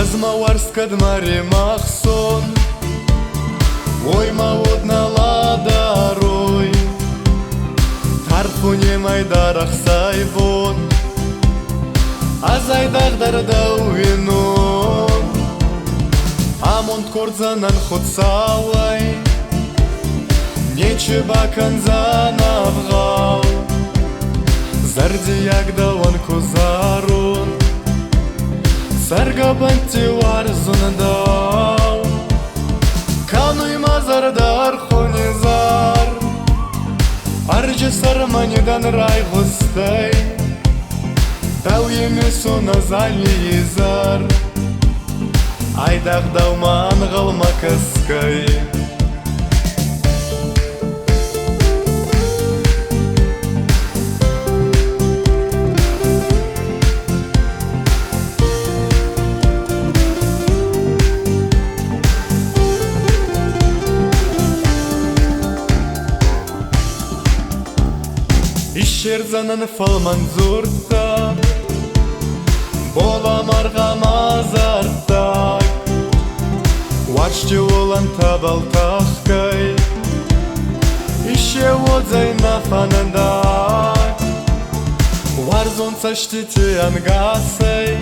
Азмауарскад мари махсон, ой маводна ладарой, тарпуне майдарах сайвон, азайдағдарда уинон, амонт кордзанан хотсалай, нече баканзан авғал, зардиягдаван кузарун, саргабанти варзундал, кануй мазардар хунизар, арджи сарманидан рай густай, тау емесу назализар, айдағдаума аңғалма каскай. Ишерзанан фалман зурта, бола марга мазартак, вачти олан табалтахкай, ише одзай нафанандак, варзон саштите ангасай,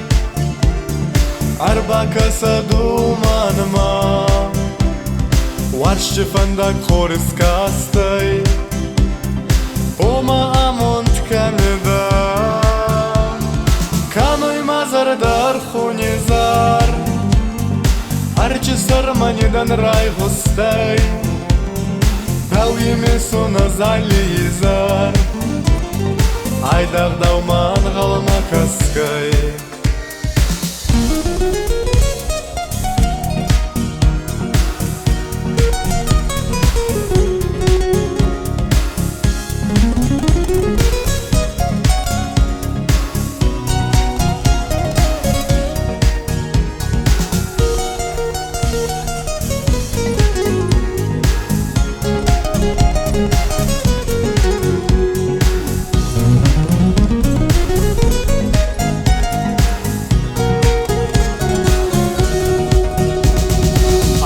арбакаса думанма, варшти фандак хорискастай, Ома амонт канеда, каной мазардар хунизар, арчи сарманидан рай густай, тау емесу назализар, айдағдаума аңғалма каскай.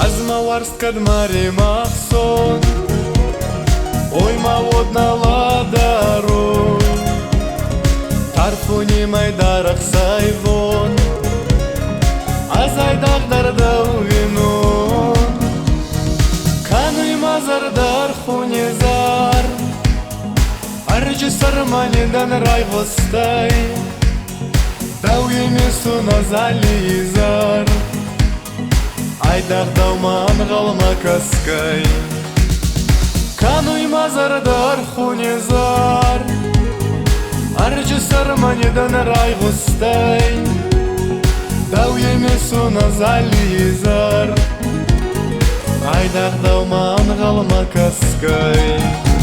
Азмауарскад мари махсон, ой маводна ладарой, тарпуни майдарах сайвон, азайдағдарда уинон, кануй мазардар хунизар, арджи сарманидан рай густай, тау емесу назализар, айдағдаума аңғалма каскай. Кануй мазардар хунизар, арджи сарманидан рай густай, тау емесу назализар, айдағдаума аңғалма каскай.